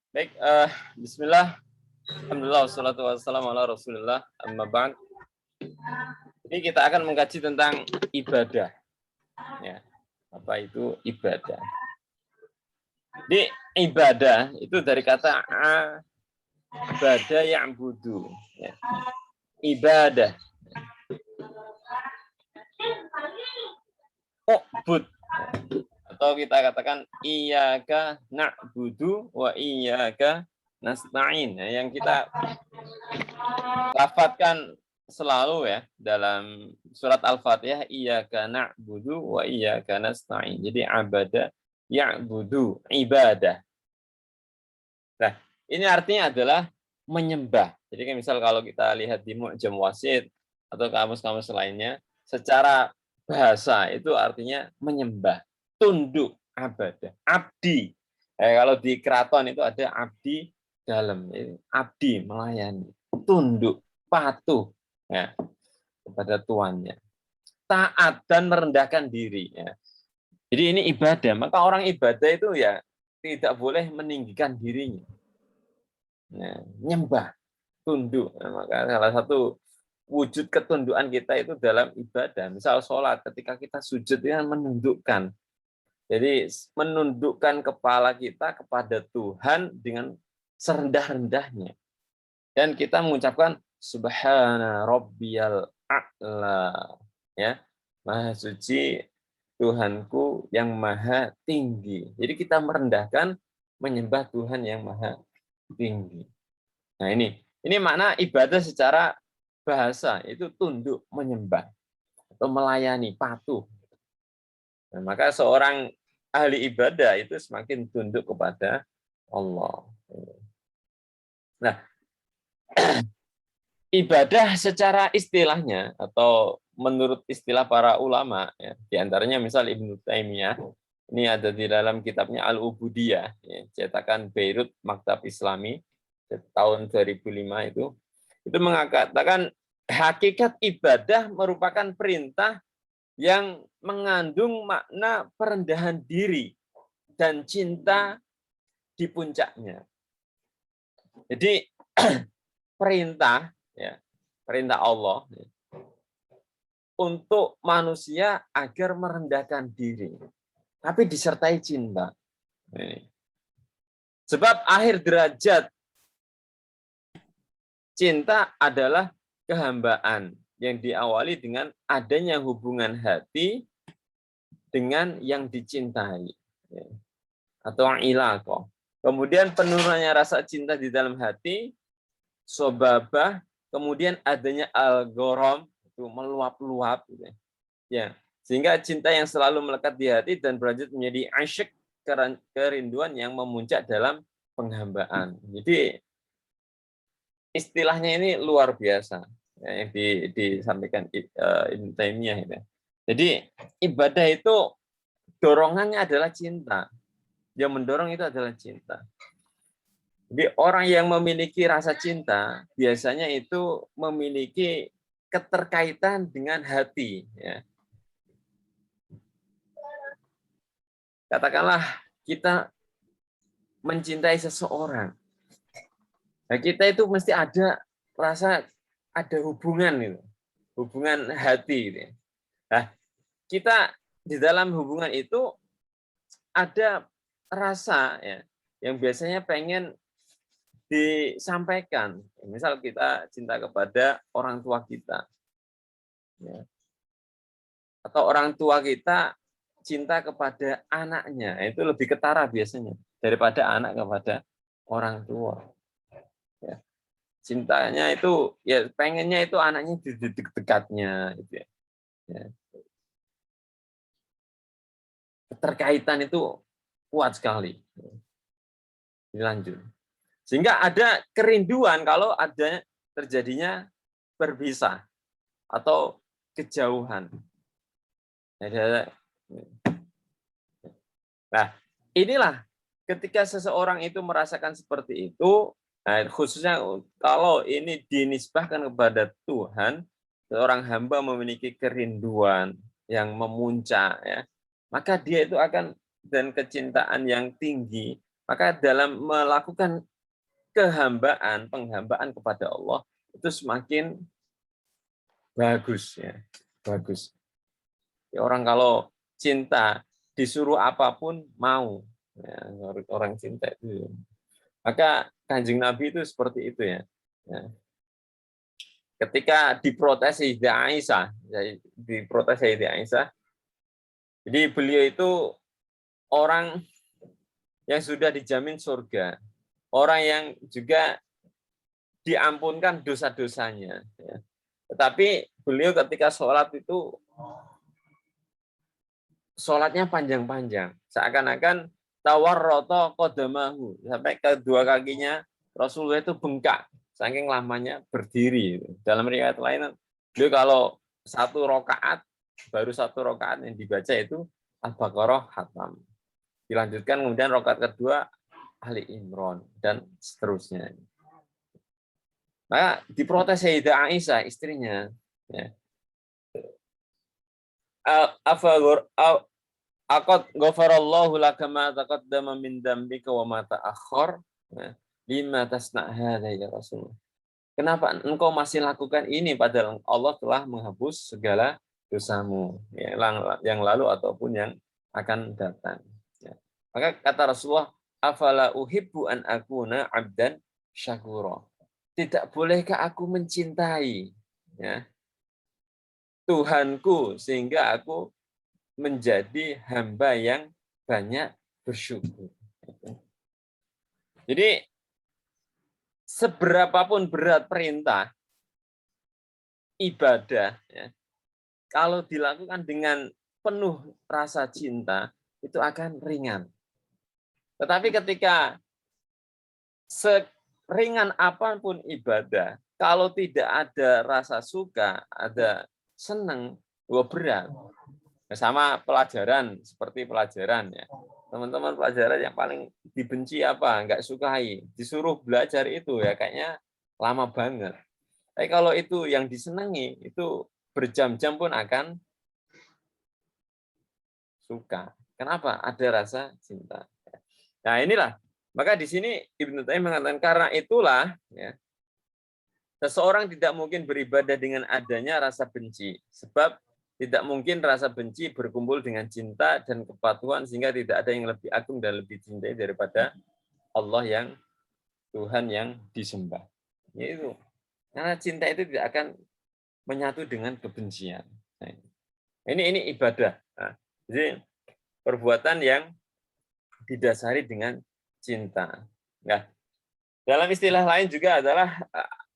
Baik, bismillah. Alhamdulillah wassalatu wassalamu ala Rasulillah. Amma ba'd. Ini kita akan mengkaji tentang ibadah. Ya. Apa itu ibadah? Jadi ibadah itu dari kata ibadah yang budu. Ya. Ibadah. Bud. Atau kita katakan iyyaka na'budu wa iyyaka nasta'in. Nah, yang kita lafadzkan selalu ya dalam surat Al-Fatihah, iyyaka na'budu wa iyyaka nasta'in. Jadi abada ya'budu, ibadah. Nah, ini artinya adalah menyembah. Jadi kan misal kalau kita lihat di Mu'jam Wasit atau kamus-kamus lainnya, secara bahasa itu artinya menyembah, tunduk, abadah, abdi. Kalau di keraton itu ada abdi dalam, abdi melayani, tunduk, patuh ya, kepada tuannya, taat dan merendahkan diri. Ya. Jadi ini ibadah. Maka orang ibadah itu ya tidak boleh meninggikan dirinya. Nah, nyembah, tunduk. Nah, maka salah satu wujud ketundukan kita itu dalam ibadah. Misal sholat, ketika kita sujud ya menundukkan. Jadi menundukkan kepala kita kepada Tuhan dengan serendah-rendahnya. Dan kita mengucapkan Subhana Rabbiyal A'la. Ya, Maha suci Tuhanku yang maha tinggi. Jadi kita merendahkan, menyembah Tuhan yang maha tinggi. Nah ini makna ibadah secara bahasa, itu tunduk, menyembah, atau melayani, patuh. Nah, maka seorang ahli ibadah itu semakin tunduk kepada Allah. Nah, ibadah secara istilahnya, atau menurut istilah para ulama, ya, diantaranya misal Ibnu Taimiyah, ini ada di dalam kitabnya Al-Ubudiyah, ya, cetakan Beirut Maktab Islami, tahun 2005 itu mengatakan hakikat ibadah merupakan perintah yang mengandung makna perendahan diri dan cinta di puncaknya. Jadi perintah, ya, perintah Allah ya, untuk manusia agar merendahkan diri, tapi disertai cinta. Sebab akhir derajat cinta adalah kehambaan yang diawali dengan adanya hubungan hati dengan yang dicintai, atau ilaqah. Kemudian penurunannya rasa cinta di dalam hati, sobabah, kemudian adanya al-gharam, itu meluap-luap, ya, sehingga cinta yang selalu melekat di hati dan beranjak menjadi asyik, kerinduan yang memuncak dalam penghambaan. Jadi istilahnya ini luar biasa ya, yang disampaikan Ibnu Taimiyah itu. Jadi ibadah itu dorongannya adalah cinta. Yang mendorong itu adalah cinta. Jadi orang yang memiliki rasa cinta biasanya itu memiliki keterkaitan dengan hati. Ya. Katakanlah kita mencintai seseorang. Nah, kita itu mesti ada rasa, ada hubungan itu, hubungan hati. Gitu. Nah, kita di dalam hubungan itu ada rasa ya, yang biasanya pengen disampaikan. Misal kita cinta kepada orang tua kita, ya. Atau orang tua kita cinta kepada anaknya, itu lebih ketara biasanya daripada anak kepada orang tua. Ya. Cintanya itu ya pengennya itu anaknya di dekat-dekatnya, gitu ya. Ya. Keterkaitan itu kuat sekali. Dilanjut. Sehingga ada kerinduan kalau ada terjadinya berpisah atau kejauhan. Nah, inilah ketika seseorang itu merasakan seperti itu, nah khususnya kalau ini dinisbahkan kepada Tuhan, seorang hamba memiliki kerinduan yang memuncak, ya, maka dia itu akan, dan kecintaan yang tinggi Maka dalam melakukan penghambaan kepada Allah itu semakin bagus ya, bagus. Ya, orang kalau cinta disuruh apapun mau, ya, orang cinta itu. Maka Kanjeng Nabi itu seperti itu ya. Ya. Ketika diprotes Sayyidah Aisyah, jadi beliau itu orang yang sudah dijamin surga, orang yang juga diampunkan dosa-dosanya. Ya. Tetapi beliau ketika sholat itu sholatnya panjang-panjang, seakan-akan tawarroto kodamahu, sampai kedua kakinya Rasulullah itu bengkak, saking lamanya berdiri. Dalam riwayat lain, beliau kalau baru satu rokaat yang dibaca itu Al-Baqarah khatam. Dilanjutkan kemudian rokaat kedua Ali Imran dan seterusnya. Maka diprotes Sayyidah Aisyah istrinya, ya. Aqad ghafarallahu laka ma taqaddama min dzambika wa ma ta'akhkhar. Lima tasna' hadza ya Rasulullah. Kenapa engkau masih lakukan ini padahal Allah telah menghapus segala dosamu yang lalu ataupun yang akan datang. Ya. Maka kata Rasulullah, afala uhibbu an akuna 'abdan syakura. Tidak bolehkah aku mencintai, ya, Tuhanku sehingga aku menjadi hamba yang banyak bersyukur. Jadi seberapapun berat perintah ibadah, ya, kalau dilakukan dengan penuh rasa cinta itu akan ringan. Tetapi ketika seringan apapun ibadah, kalau tidak ada rasa suka, ada senang, berat. Sama pelajaran, seperti pelajaran ya. Teman-teman pelajaran yang paling dibenci apa? Enggak sukai. Disuruh belajar itu ya kayaknya lama banget. Tapi kalau itu yang disenangi, itu berjam-jam pun akan suka. Kenapa? Ada rasa cinta. Nah inilah. Maka di sini Ibnu Taimiyah mengatakan karena itulah ya, seseorang tidak mungkin beribadah dengan adanya rasa benci. Sebab tidak mungkin rasa benci berkumpul dengan cinta dan kepatuhan sehingga tidak ada yang lebih agung dan lebih cintai daripada Allah yang Tuhan yang disembah. Yaitu karena cinta itu tidak akan menyatu dengan kebencian. Nah, ini ibadah. Nah, jadi perbuatan yang didasari dengan cinta. Nah, dalam istilah lain juga adalah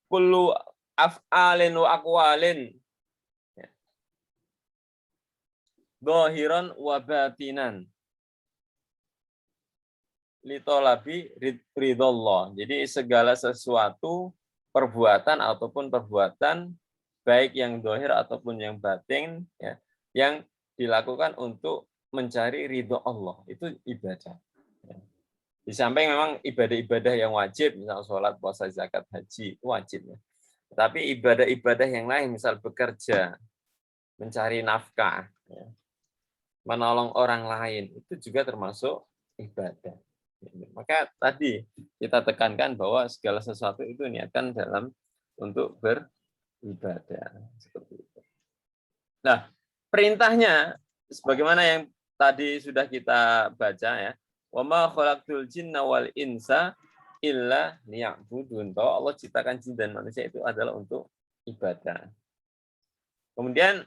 kullu af'alin wa aqwalin zahiran wa batinan litolabi ridallah. Jadi segala sesuatu perbuatan ataupun perbuatan baik yang zahir ataupun yang batin ya, yang dilakukan untuk mencari ridho Allah itu ibadah. Ya. Di samping memang ibadah-ibadah yang wajib, misal sholat, puasa, zakat, haji wajib. Ya. Tapi ibadah-ibadah yang lain, misal bekerja, mencari nafkah, ya, menolong orang lain, itu juga termasuk ibadah. Maka tadi kita tekankan bahwa segala sesuatu itu niatkan dalam untuk beribadah. Seperti itu. Nah, perintahnya sebagaimana yang tadi sudah kita baca ya. Wa ma khalaqtul jinna wal insa illa liya'budun. Bahwa Allah ciptakan jin dan manusia itu adalah untuk ibadah. Kemudian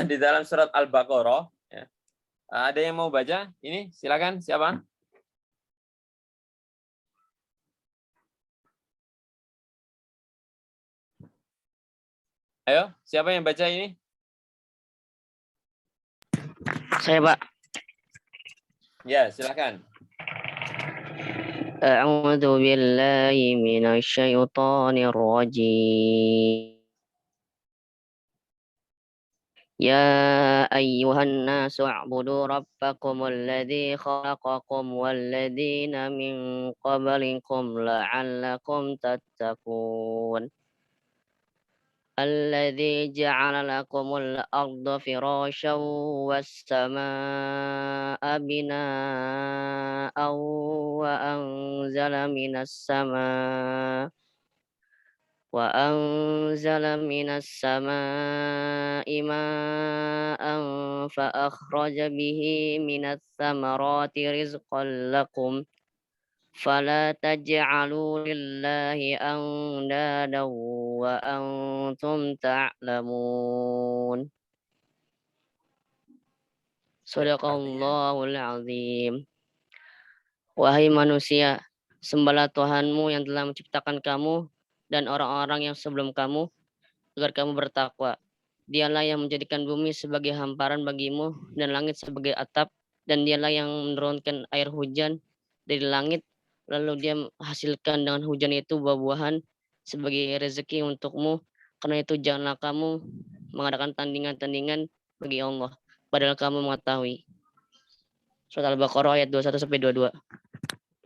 di dalam surat Al-Baqarah ya, ada yang mau baca? Ini silakan, siapa? Ayo, siapa yang baca ini? Saya, Pak. Ya, silakan. A'udzu billahi minasyaitonir rajim. يا أيها الناس اعبدوا ربكم الذي خلقكم والذين من قبلكم لعلكم تتقون الذي جعل لكم الأرض فراشا والسماء بناء وأنزل من السماء ماء فأخرج به من الثمرات رزقا لكم فلا تجعلوا لله أندادا وأنتم تعلمون Sadaqallahul azim. Wahai manusia, sembahlah Tuhanmu yang telah menciptakan kamu dan orang-orang yang sebelum kamu agar kamu bertakwa. Dialah yang menjadikan bumi sebagai hamparan bagimu dan langit sebagai atap, dan dialah yang menurunkan air hujan dari langit, lalu dia hasilkan dengan hujan itu buah-buahan sebagai rezeki untukmu. Karena itu janganlah kamu mengadakan tandingan-tandingan bagi Allah, padahal kamu mengetahui. Surat Al-Baqarah ayat 21 sampai 22.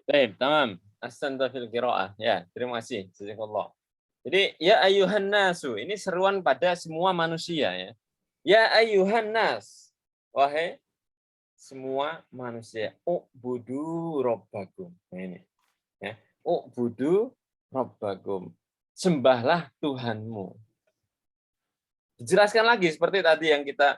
Baik, tamam. Ahsanta fil qiraah. Ya, terima kasih. Jazakallah. Jadi ya ayuhan nasu, ini seruan pada semua manusia ya. Ya ayuhan nas. Wahai semua manusia, ubudu rabbakum. Nah, ini ya. Ubudu rabbakum. Sembahlah Tuhanmu. Dijelaskan lagi seperti tadi yang kita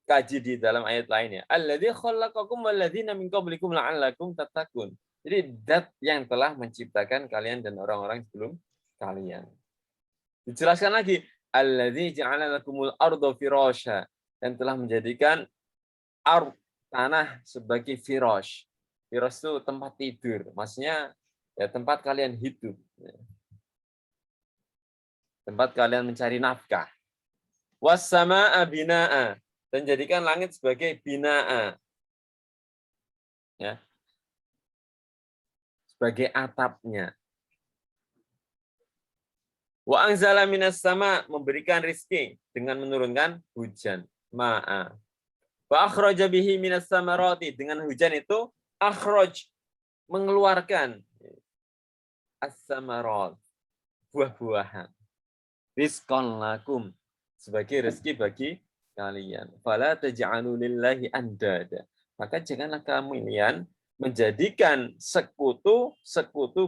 kaji di dalam ayat lainnya. Alladzi khalaqakum walladzina min qablikum la'allakum tattaqun. Jadi zat yang telah menciptakan kalian dan orang-orang sebelum kalian. Dijelaskan lagi, alladzi ja'ala lakumul arda firasya, dan telah menjadikan tanah sebagai firash. Firash itu tempat tidur, maksudnya ya tempat kalian hidup. Tempat kalian mencari nafkah. Was samaa'a binaa'a, dan jadikan langit sebagai binaa. Ya. Sebagai atapnya. Wa anzala minas sama, memberikan rizki dengan menurunkan hujan. Ma'a. Wa akhraja bihi minas samarati, dengan hujan itu akhraj, mengeluarkan as-samarat, buah-buahan. Rizqan lakum, sebagai rezeki bagi kalian. Fala taj'alu lillahi andada. Maka janganlah kalian menjadikan sekutu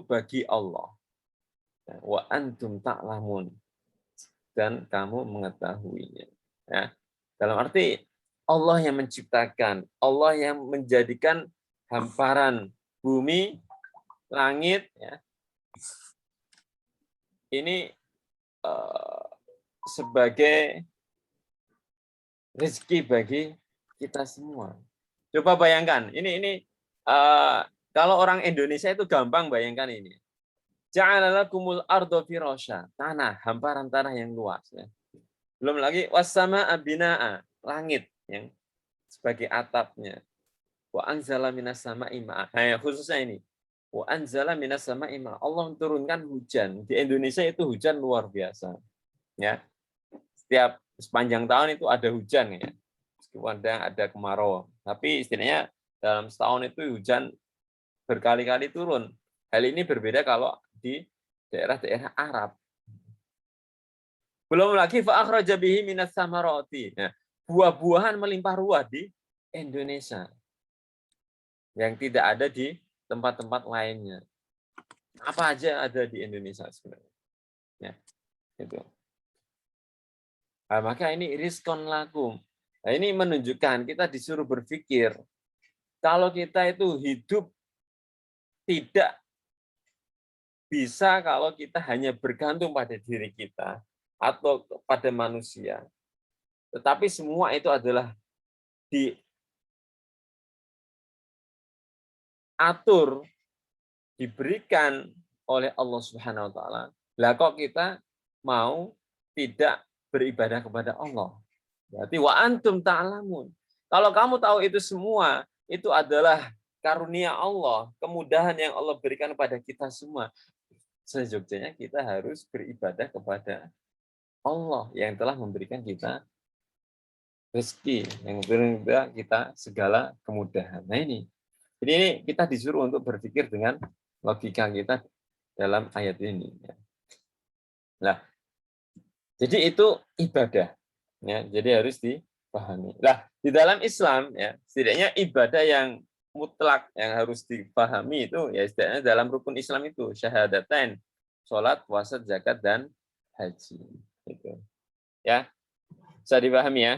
bagi Allah. Wa antum ta'lamun, dan kamu mengetahuinya. Ya. Dalam arti Allah yang menciptakan, Allah yang menjadikan hamparan bumi, langit, ya. Ini sebagai rezeki bagi kita semua. Coba bayangkan, ini kalau orang Indonesia itu gampang bayangkan ini. Ja'alalakumul ardo firasya, tanah, hamparan tanah yang luas. Ya. Belum lagi wassama'a binaa, langit yang sebagai atapnya. Wa anzala minas sama'i ma'a. Nah, khususnya ini. Wa anzala minas sama'i ma'a. Allah menurunkan hujan. Di Indonesia itu hujan luar biasa. Ya. Setiap sepanjang tahun itu ada hujan ya. Meskipun ada kemarau. Tapi istilahnya dalam setahun itu hujan berkali-kali turun. Hal ini berbeda kalau di daerah-daerah Arab. Belum lagi fa'akhraja bihi minas samarati. Nah, buah-buahan melimpah ruah di Indonesia yang tidak ada di tempat-tempat lainnya. Apa aja ada di Indonesia sebenarnya. Ya, itu. Nah, maka ini rizqon lakum. Nah, ini menunjukkan kita disuruh berpikir kalau kita itu hidup tidak bisa kalau kita hanya bergantung pada diri kita atau pada manusia. Tetapi semua itu adalah diatur, diberikan oleh Allah Subhanahu wa taala. Lah kok kita mau tidak beribadah kepada Allah? Berarti wa antum ta'lamun. Kalau kamu tahu itu semua, itu adalah karunia Allah, kemudahan yang Allah berikan kepada kita semua. Sejujurnya kita harus beribadah kepada Allah yang telah memberikan kita rezeki, yang memberikan kita segala kemudahan. Nah ini. Jadi ini kita disuruh untuk berpikir dengan logika kita dalam ayat ini. Nah, jadi itu ibadah. Ya, jadi harus dipahami. Nah, di dalam Islam ya, setidaknya ibadah yang mutlak yang harus dipahami itu ya istilahnya dalam rukun Islam itu syahadatain, sholat, puasa, zakat dan haji. Itu. Ya, bisa dipahami ya?